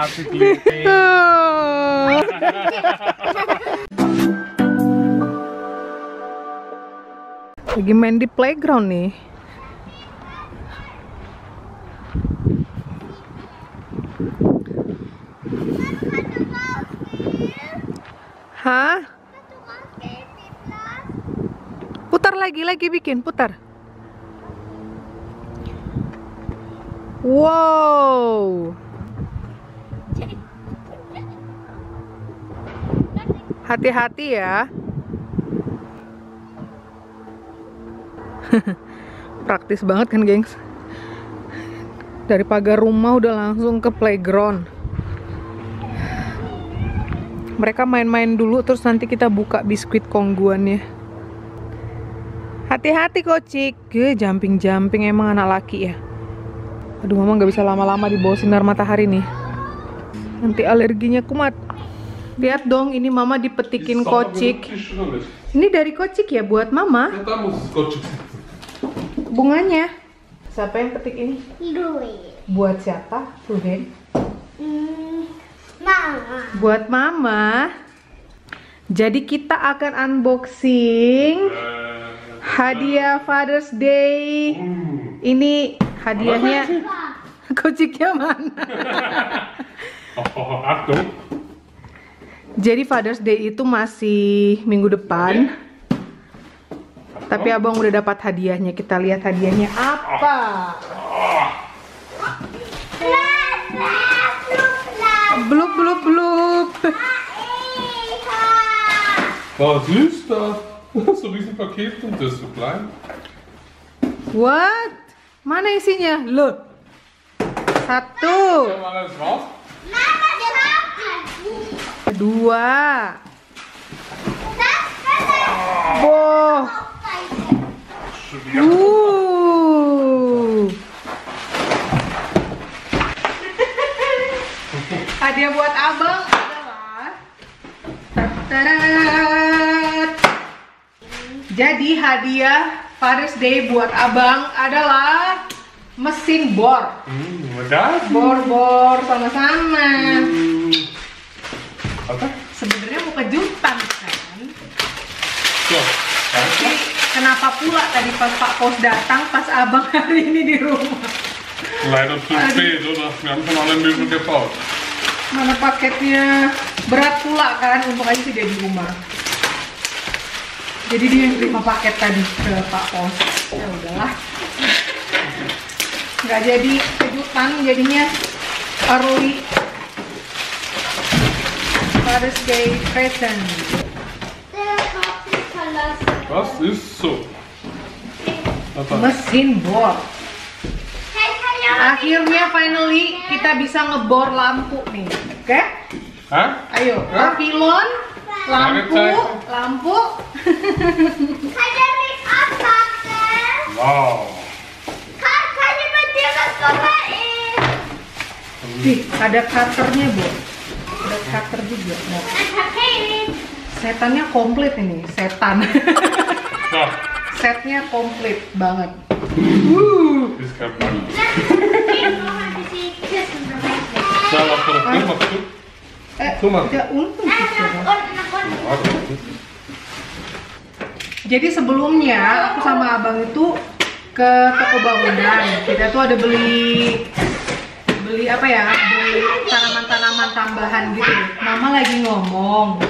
Si kelinci. Lagi main di playground nih. Hah? Putar lagi bikin, putar. Wow. Hati-hati ya. Praktis banget kan, gengs? Dari pagar rumah udah langsung ke playground. Mereka main-main dulu, terus nanti kita buka biskuit kongguannya. Hati-hati kocik. Jumping-jumping emang anak laki ya. Aduh, mama nggak bisa lama-lama di bawah sinar matahari nih. Nanti alerginya kumat. Lihat dong, ini mama dipetikin kocik. Ini dari kocik ya, buat mama. Bunganya. Siapa yang petik ini? Buat siapa? Ruben? Mama. Buat mama. Jadi kita akan unboxing hadiah Father's Day. Ini hadiahnya. Kociknya mana? Jadi Father's Day itu masih minggu depan. Tapi abang udah dapat hadiahnya. Kita lihat hadiahnya apa. Blub blub blub. Oh, süß da. So riesen Paket und das so klein. What? Mana isinya? Loh. Satu. Mal alles raus. Dua. Boh. Hadiah buat abang adalah tatarat. Jadi hadiah Father's Day buat abang adalah mesin bor. Bor sama-sama. Apa? Sebenarnya mau kejutan kan? Tapi kenapa pula tadi pas Pak Pos datang pas abang hari ini di rumah? leider zu spät, oder? Wir haben schon alle Möbel gebaut. Mana paketnya berat pula kan, untung aja tidak di rumah. Jadi dia yang terima paket tadi ke Pak Pos. Ya udahlah. Nggak jadi kejutan, jadinya early Father's Day present. Was ist so? Apa? Mesin bor. Akhirnya finally kita bisa ngebor lampu nih, oke? Hah? Ayo, papilon, lampu. Wow. Ih, ada cutternya, Bu. Ada cutter juga. Nah, setannya komplit ini, setan. So, Setnya komplit banget. ist kein Plan. Ja, was war das Ding? Machst du? Thomas. Tidak untung sih, Jadi sebelumnya aku sama abang itu ke toko bangunan. Kita tuh ada beli apa ya? Beli tanaman-tanaman tambahan gitu. Mama lagi ngomong.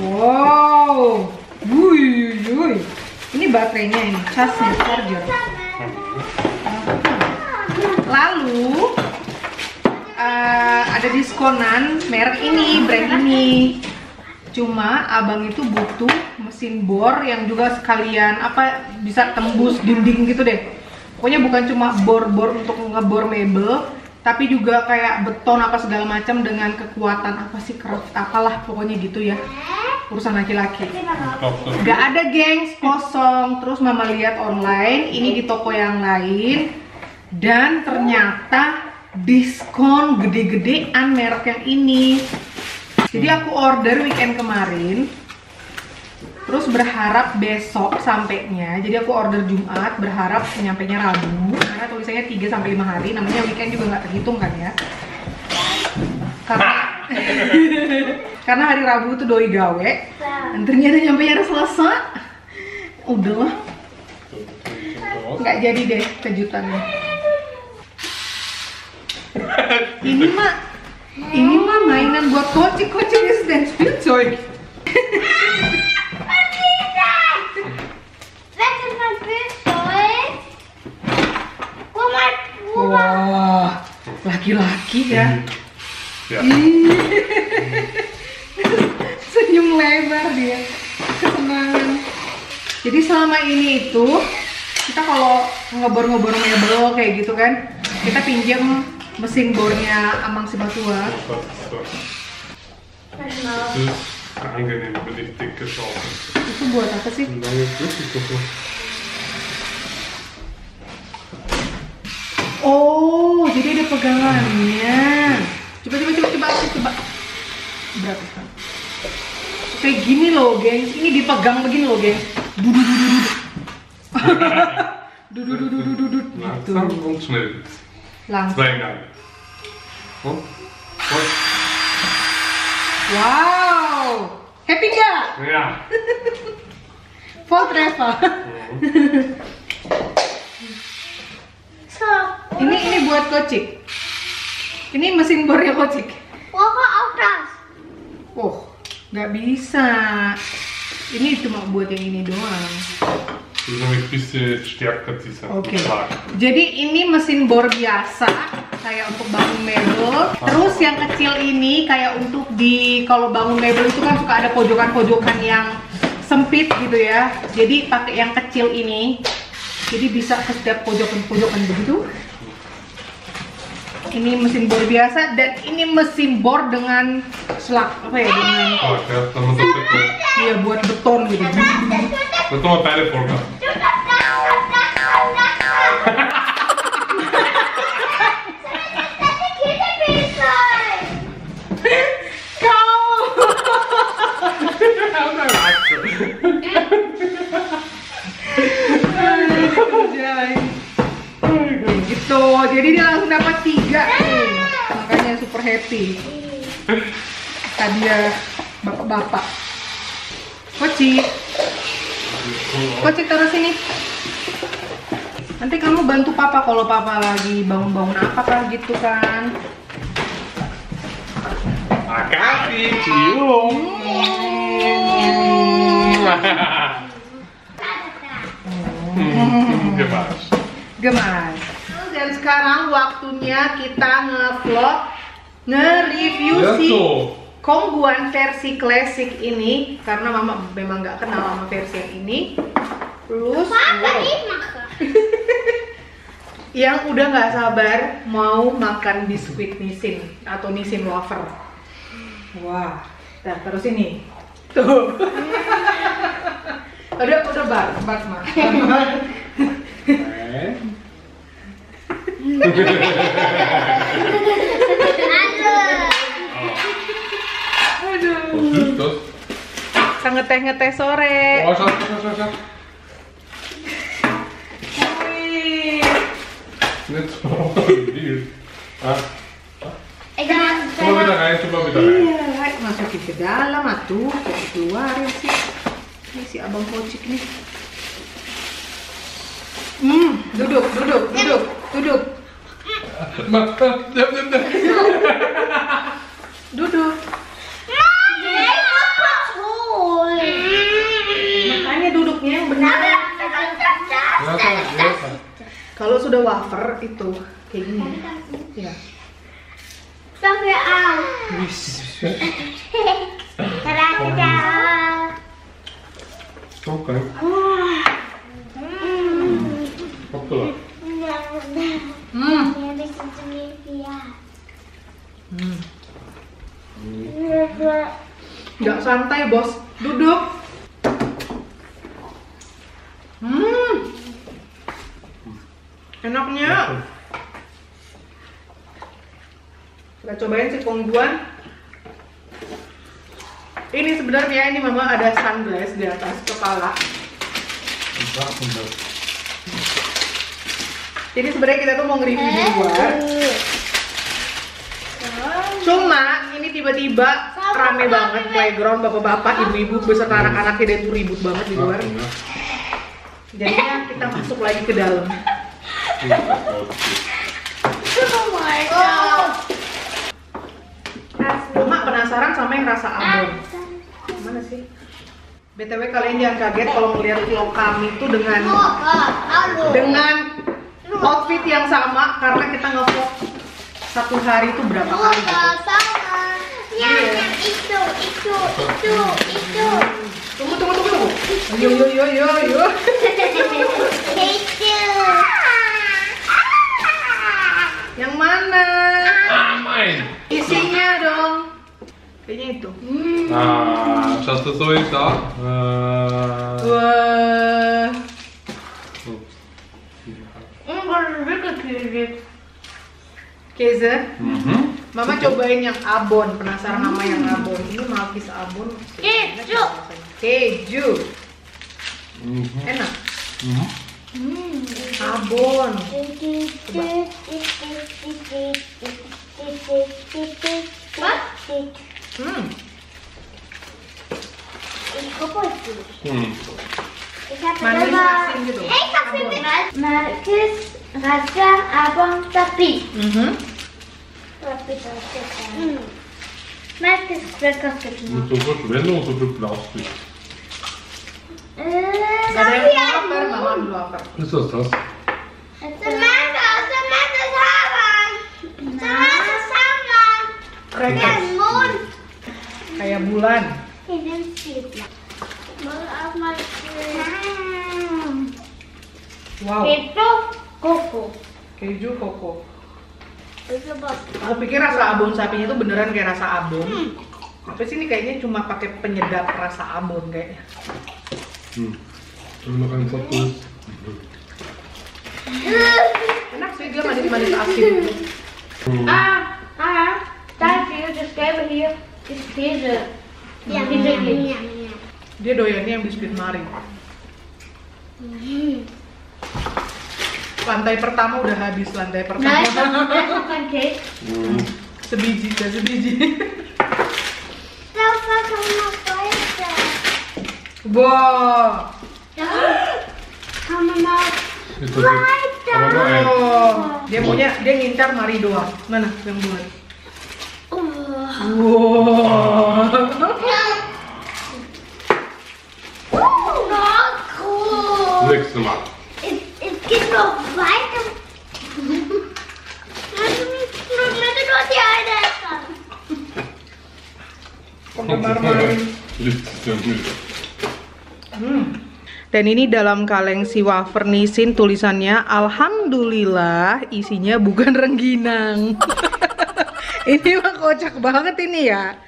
Wow. Wuih. Ini baterainya ini, casnya, charger. Lalu ada diskonan merek ini, brand ini. Cuma abang itu butuh mesin bor yang juga sekalian apa bisa tembus dinding gitu deh. Pokoknya bukan cuma bor-bor untuk ngebor mebel, tapi juga kayak beton apa segala macam dengan kekuatan apa sih craft apalah pokoknya gitu ya. Urusan laki-laki. Gak ada, gengs, kosong. Terus mama lihat online, ini di toko yang lain, dan ternyata diskon gede-gedean merek yang ini. Jadi aku order weekend kemarin. Terus berharap besok sampainya. Jadi aku order Jumat, berharap nyampainya Rabu. Karena tulisannya 3 sampai 5 hari. Namanya weekend juga nggak terhitung kan ya. Karena hari Rabu tuh doi gawe. Dan ternyata nyampainya hari Selasa. Udahlah. Nggak jadi deh kejutannya. Ini mah mainan buat kocik is dan spielzeug. Wah, laki-laki ya. Senyum lebar dia, kesenangan. Jadi selama ini itu kita kalau ngebor-ngebor mebel kayak gitu kan, kita pinjam mesin bornya Amang si Batua. Itu buat apa sih? Oh, jadi ada pegangannya. Coba. Berapa kan? Kayak gini loh, gengs. Ini dipegang begini loh, gengs. Langsam und schnell. Langsung. Zweimal. Und? Wow, happy nggak? Ja. Volltreffer. Ini buat kocik. Ini mesin bornya kocik. Oh, nggak bisa. Ini cuma buat yang ini doang. Damit ein bisschen stärker dieser Schlag. Jadi ini mesin bor biasa, kayak untuk bangun mebel. Terus yang kecil ini kayak untuk kalau bangun mebel itu kan suka ada pojokan-pojokan yang sempit gitu ya. Jadi pakai yang kecil ini, jadi bisa ke setiap pojokan-pojokan begitu. Ini mesin bor biasa dan ini mesin bor dengan slug apa ya, dengan iya buat beton gitu. Betul beide Folgen. Gitu, jadi dia langsung dapat 3 nih, makanya super happy. Tadi ya bapak-bapak. Koci taruh sini. Nanti kamu bantu papa kalau papa lagi bangun-bangun apa kah gitu kan. Makasih, cium. Gemas. Dan sekarang waktunya kita nge-vlog, nge-review si Kongguan versi klasik ini, karena mama memang nggak kenal sama versi yang ini. Plus yang udah nggak sabar mau makan biskuit Nissin atau Nissin wafer. Wah, terus ini tuh. udah bat mah. Aduh. Ngeteh sore. Oh, schat. Wih. Nicht so wild. Coba wieder rein. Iya, masukin ke dalam atuh, keluarin sih. Ini si abang kocik nih. Duduk. Duduk. Makanya duduknya yang benar. Kalau sudah wafer itu kayak gini. Ya. Sampai Oke. Oke. Nggak santai bos, duduk. Enaknya. Kita cobain si Kongguan. Ini sebenarnya ini memang ada sunglass di atas kepala. Jadi sebenarnya kita tuh mau nge-review di luar. Cuma ini tiba-tiba rame banget playground, bapak-bapak, ibu-ibu beserta anak-anaknya dan tuh ribut banget di luar. Jadinya kita masuk lagi ke dalam. Oh my god. Mama penasaran sama yang rasa abon. Gimana sih? BTW kalian jangan kaget kalau melihat vlog kami tuh dengan outfit yang sama karena kita nge-vlog satu hari itu berapa kali gitu. Itu. Tunggu. Yo. Yang mana? Main. Isinya dong. Kayaknya itu. Känns det så Isa? Wah. Keza. Mama cobain yang abon, penasaran sama yang abon. Ini Malkis abon. Keju. Enak. Abon. Manis asin gitu. Marcus rasa abang tapi. Marcus rasa Men så försvinner hon så för plastik. Gak ada yang mau lapar, mama dulu lapar. Precis. Samantha sawan. Crackers. Moon. Kayak bulan. Wow. Itu koko. Keju koko. Aku pikir rasa abon sapinya itu beneran kayak rasa abon. Tapi sini kayaknya cuma pakai penyedap rasa abon kayaknya. Vill du makan satu? Enak sih, dia manis-manis asin. Thank you. Just over here. It's pizza. Dia doyannya yang biskuit mari. Lantai pertama udah habis, lantai pertama. Nice. That's a pancake. Sebiji. Wow. Itu sih. Apa ya? Oh, dia ngincar mari doang. Mana yang buat? Wow. Nächstes Mal. Es geht noch weiter. Möchte nur die eine essen. Penggemar mari. Dan ini dalam kaleng si wafer nisin tulisannya Alhamdulillah isinya bukan rengginang. Ini mah kocak banget ini ya.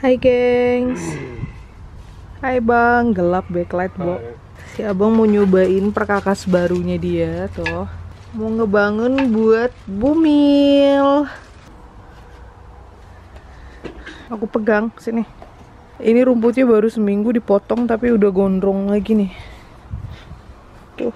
Hai gengs. Hai bang, gelap backlight Bo. Si abang mau nyobain perkakas barunya dia tuh. Mau ngebangun buat bumil. Aku pegang sini. Ini rumputnya baru seminggu dipotong tapi udah gondrong lagi nih. Tuh.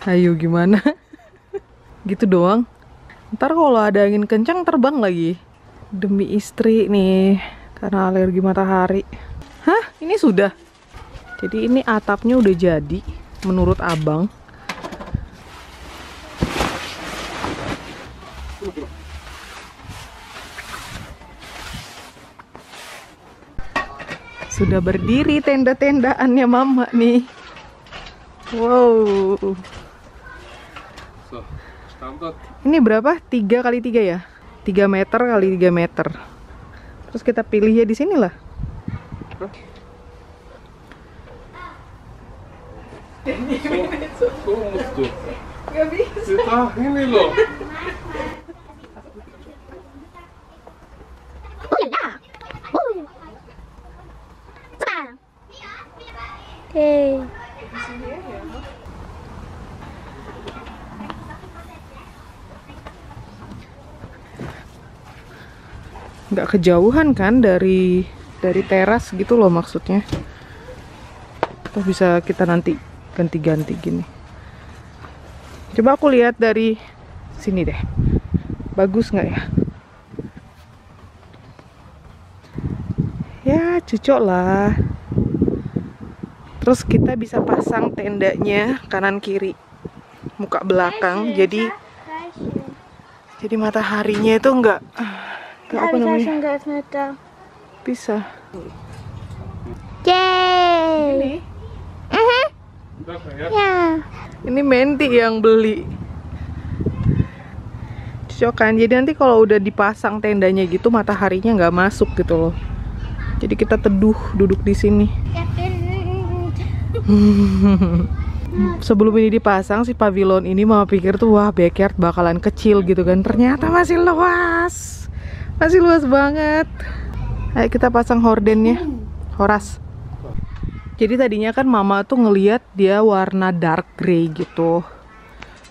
Ayo gimana? Gitu doang. Ntar kalau ada angin kencang terbang lagi. Demi istri nih, karena alergi matahari. Hah? Ini sudah? Jadi ini atapnya udah jadi menurut abang. Sudah berdiri tenda-tendaannya mama nih. Wow. So, standar. Ini berapa? 3 kali 3 ya? 3 meter kali 3 meter. Terus kita pilih ya di sini lah. Så måste du. Gak bisa. Titta, ini loh. Hey. nggak kejauhan kan dari teras gitu loh maksudnya. Atau bisa kita nanti ganti-ganti gini. Coba aku lihat dari sini deh. Bagus nggak ya? Ya cocok lah. Terus kita bisa pasang tendanya kanan kiri, muka belakang. Jadi mataharinya itu nggak apa namanya? Bisa. Yay! Ya. Ini Menti yang beli. Cocok kan? Jadi nanti kalau udah dipasang tendanya gitu, mataharinya nggak masuk gitu loh. Jadi kita teduh duduk di sini. Sebelum ini dipasang si pavilion ini, mama pikir tuh wah backyard bakalan kecil gitu kan. Ternyata masih luas. Masih luas banget. Ayo kita pasang hordennya. Horas. Jadi tadinya kan mama tuh ngeliat dia warna dark grey gitu.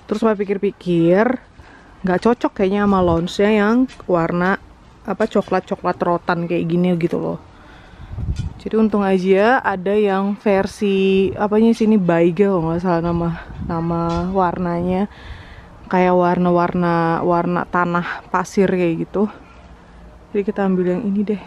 Terus mama pikir-pikir nggak cocok kayaknya sama lounge-nya yang warna apa coklat-coklat rotan kayak gini gitu loh. Jadi untung aja ada yang versi apanya sini Baiga kalau nggak salah nama warnanya, kayak warna tanah pasir kayak gitu. Jadi kita ambil yang ini deh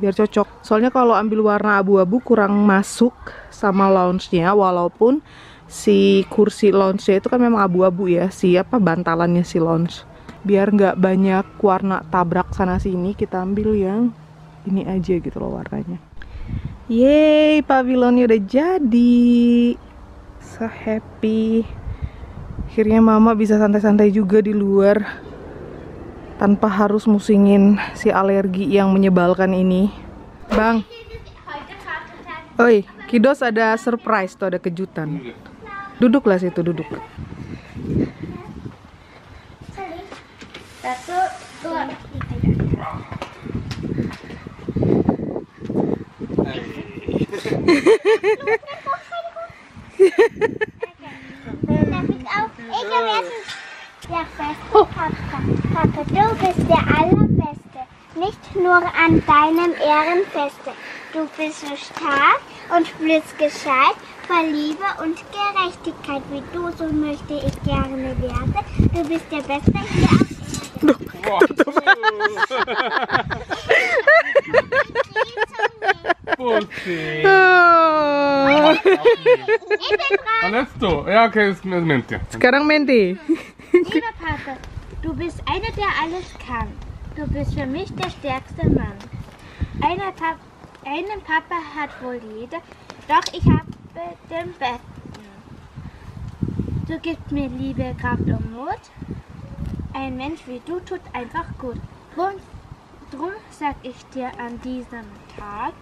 biar cocok. Soalnya kalau ambil warna abu-abu kurang masuk sama lounge-nya, walaupun si kursi lounge-nya itu kan memang abu-abu ya, siapa bantalannya si lounge. Biar nggak banyak warna tabrak sana sini, kita ambil yang ini aja gitu loh warnanya. Yeay, pavilionnya udah jadi. So happy. Akhirnya mama bisa santai-santai juga di luar tanpa harus musingin si alergi yang menyebalkan ini. Bang, oi, Kidos ada surprise tuh, ada kejutan. Duduklah situ, duduk. Satu, dua. Der beste Papa. Papa, du bist der Allerbeste. Nicht nur an deinem Ehrenfeste. Du bist so stark und blitzgescheit, voll Liebe und Gerechtigkeit. Wie du, so möchte ich gerne werden. Du bist der Beste hier auf Adesso, ja, okay, ist Menti. Sekarang Menti. Lieber Papa, du bist einer, der alles kann. Du bist für mich der stärkste Mann. Einen Papa hat wohl jeder, doch ich habe den Besten. Du gibst mir Liebe, Kraft und Mut. Ein Mensch wie du tut einfach gut. Drum sag ich dir an diesem Tag,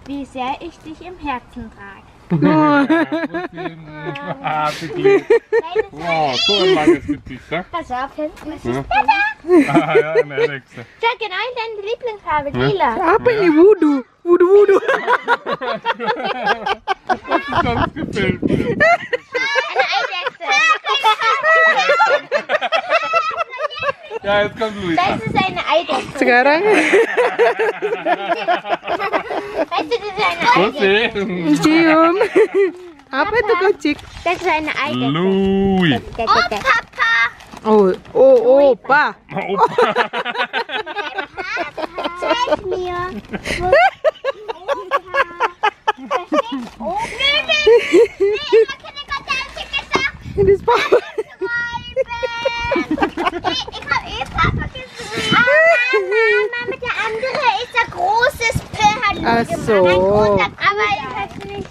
wie sehr ich dich im Herzen trage. Wow, so ein langes Gedicht, ja? Pass auf, hinten ist Ja. Tada! Ah, ja, eine Alexa. Schau genau in deine Lieblingsfarbe, lila. Apa ini wudu? Wudu. Das gefällt mir. Eine Eidechse. Ja, jetzt kommt Luis. Das ist eine Eidechse. Sekarang Weißt du, das ist eine Eidechse. Lucy. cium. Apa itu kocik? Das ist eine Eidechse. Louis. Oh, Papa! Oh, Opa. Zeig mir. Ini Papa. Ich habe Papa gesehen. Mama, mit der andere ist der große Spill. Ach so. Aber ich weiß nicht.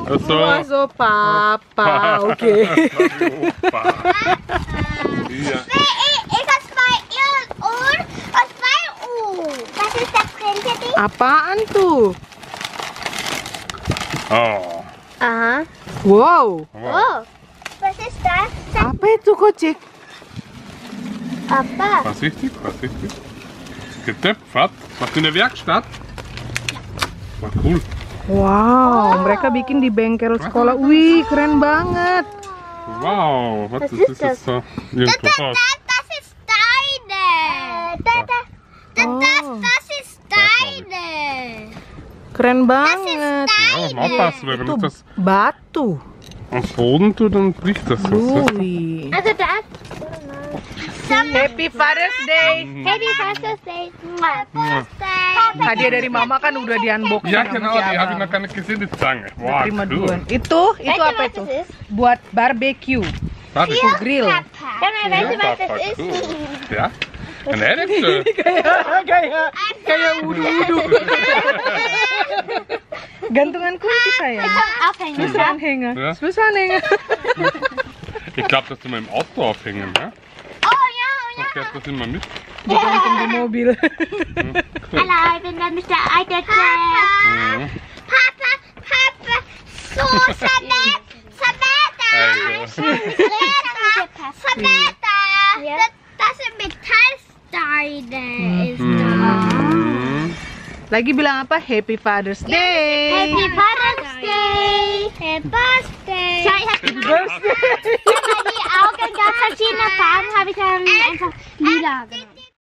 Ach so. Papa. Oke. Opa. Iya. Ich habe zwei I und zwei U. Was ist das drin? Apaan tuh? Oh. Aha. Wow. Oh. Was ist das? Apa itu kocik? Apa. Vorsichtig, vorsichtig. Getöpfert. Was in der Werkstatt? War cool. Wow, mereka bikin di bengkel sekolah. Wih, keren banget. Wow, was ist ist das so? Irgendwo raus. Das ist deine. Das Keren banget. Ja, aufpassen, weil wenn Itu das batu. am Boden tut, dann bricht das. Louis. Also das. Happy Father's Day. Happy Father's Day. Hadiah dari mama kan udah di unboxing Ja, sama genau, si die habe ich Abang. noch gar nicht gesehen, die Zange. Udah Wow, terima cool. duluan. Itu Weißt du, apa was itu? das ist? Buat barbecue. Warte, Grill. Weißt du, was das Papa, ist? cool. Ja? Ein Erdäpfel. Kayak wudu-wudu. Gantungan kunci sayang. Aufhängen. Anhänger. Ja. Anhänger. Ich glaube, das tun wir im Auto aufhängen, ja? Oh ja, oh Dann fährt das immer mit. Digantung di mobil. Hallo, ich bin der Mr. Eidete. Mhm. Papa, so Samantha. Also. Samantha. Das sind Metallsteine. Ist Mhm. Lagi bilang apa? Happy Father's Day. Happy Father's Day. Happy Birthday. Ja, ich habe die Augen ganz verschiedene Farben, habe ich dann einfach lila gemacht.